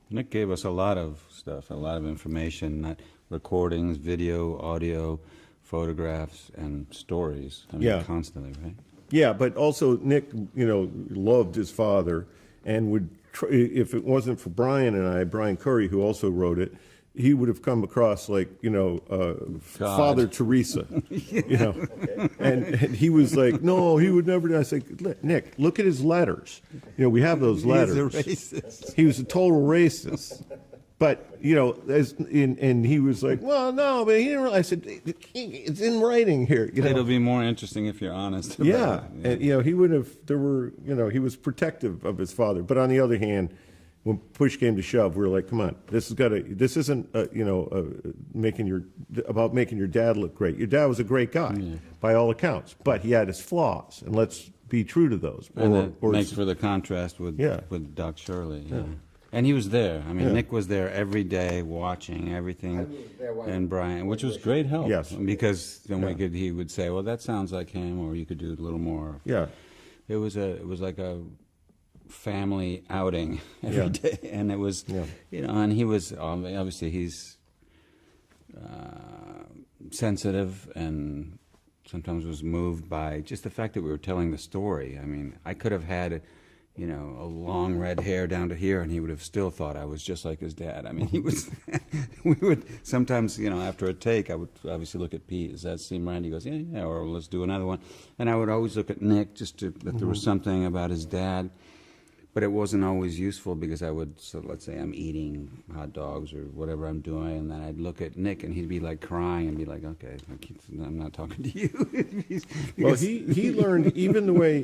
Nick gave us a lot of stuff, a lot of information, not recordings, video, audio, photographs, and stories. I mean, Yeah. constantly, right? Yeah, but also Nick, loved his father and would, if it wasn't for Brian and I, Brian Curry, who also wrote it, he would have come across like, Father Teresa, and he was like, no, he would never do. I said, Nick, look at his letters. We have those letters. He's a racist. He was a total racist. But, and he was like, well, no, but he didn't really. I said, it's in writing here. It'll be more interesting if you're honest about Yeah. it. And, he would have, he was protective of his father. But on the other hand, when push came to shove, we were like, come on, this isn't, about making your dad look great. Your dad was a great guy, by all accounts, but he had his flaws, and let's be true to those. And that makes for the contrast with Doc Shirley. Yeah. And he was there. I mean, Nick was there every day watching everything, and Brian, which was great help. Yes. Because then he would say, well, that sounds like him, or you could do a little more. Yeah. It was like a family outing every day, and it was, and he was, obviously he's sensitive and sometimes was moved by just the fact that we were telling the story. I mean, I could have had a long red hair down to here, and he would have still thought I was just like his dad. I mean, he was, we would sometimes, after a take, I would obviously look at Pete, does that seem right? He goes, yeah, or let's do another one. And I would always look at Nick just that there was something about his dad. But it wasn't always useful because I would, so let's say I'm eating hot dogs or whatever I'm doing, and then I'd look at Nick and he'd be like crying and be like, okay, I'm not talking to you. Well, he learned, even the way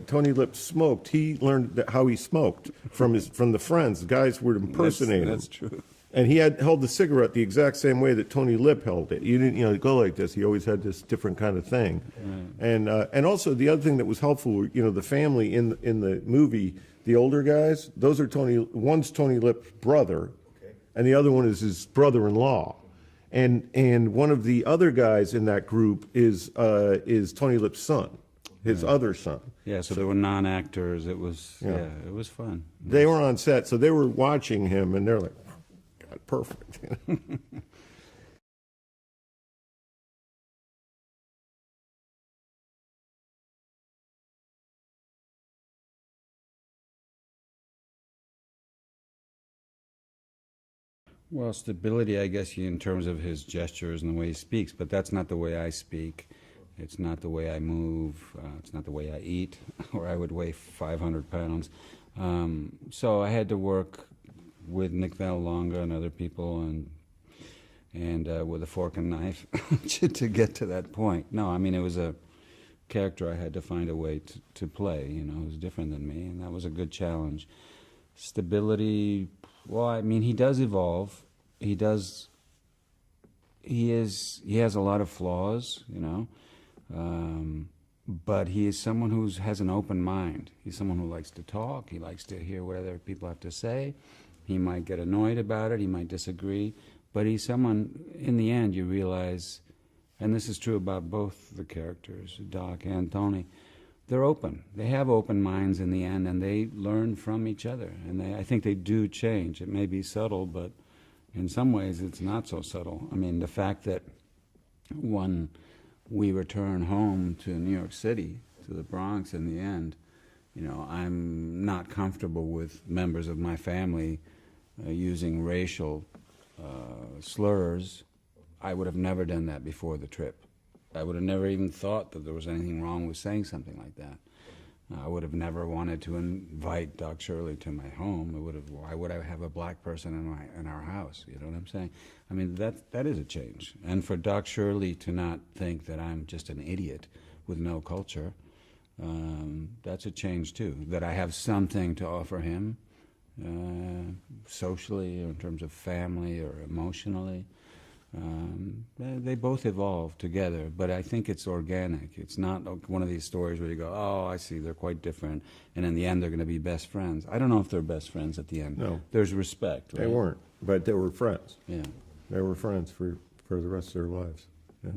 Tony Lip smoked, he learned how he smoked from the friends. The guys would impersonate him. That's true. And he held the cigarette the exact same way that Tony Lip held it. You didn't, go like this. He always had this different kind of thing. Right. And also the other thing that was helpful, the family in the movie, the older guys, those are one's Tony Lip's brother, and the other one is his brother-in-law. And one of the other guys in that group is Tony Lip's son, his other son. Yeah, so there were non-actors. It was, it was fun. They were on set, so they were watching him, and they're like, God, perfect. Well, stability, I guess, in terms of his gestures and the way he speaks, but that's not the way I speak. It's not the way I move. It's not the way I eat, or I would weigh 500 pounds. So I had to work with Nick Vallelonga and other people, and with a fork and knife to get to that point. No, I mean, it was a character I had to find a way to play. It was different than me, and that was a good challenge. Stability, well, I mean, he does evolve. He has a lot of flaws, but he is someone who has an open mind. He's someone who likes to talk. He likes to hear what other people have to say. He might get annoyed about it. He might disagree. But he's someone, in the end, you realize, and this is true about both the characters, Doc and Tony, they're open. They have open minds in the end, and they learn from each other. And I think they do change. It may be subtle, but in some ways it's not so subtle. I mean, the fact that when we return home to New York City, to the Bronx in the end, I'm not comfortable with members of my family using racial slurs. I would have never done that before the trip. I would have never even thought that there was anything wrong with saying something like that. I would have never wanted to invite Doc Shirley to my home. Why would I have a black person in our house? You know what I'm saying? I mean, that is a change. And for Doc Shirley to not think that I'm just an idiot with no culture, that's a change too. That I have something to offer him, socially, or in terms of family, or emotionally. They both evolve together, but I think it's organic. It's not one of these stories where you go, oh, I see, they're quite different, and in the end they're going to be best friends. I don't know if they're best friends at the end. No. There's respect, right? They weren't, but they were friends. Yeah. They were friends for the rest of their lives. Yeah.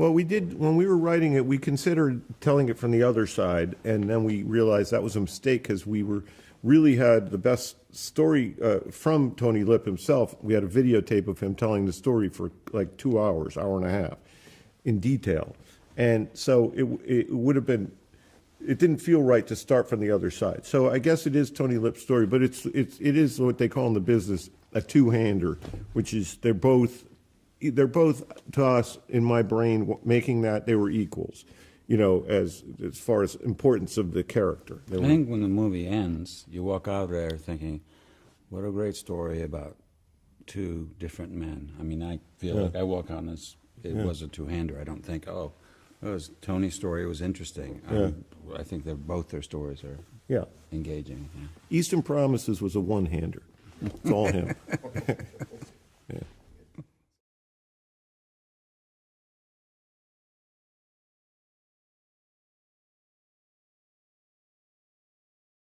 Well, we did, when we were writing it, we considered telling it from the other side, and then we realized that was a mistake because really had the best story from Tony Lip himself. We had a videotape of him telling the story for like 2 hours, hour and a half, in detail. And so it would have been, it didn't feel right to start from the other side. So I guess it is Tony Lip's story, but it is what they call in the business a two-hander, which is they're both to us, in my brain, making that they were equals, you know, as far as importance of the character. I think when the movie ends, you walk out there thinking, what a great story about two different men. I mean, I feel like I walk out and it was a two-hander. I don't think, oh, it was Tony's story, it was interesting. I think that both their stories are engaging. Yeah. Eastern Promises was a one-hander. It's all him.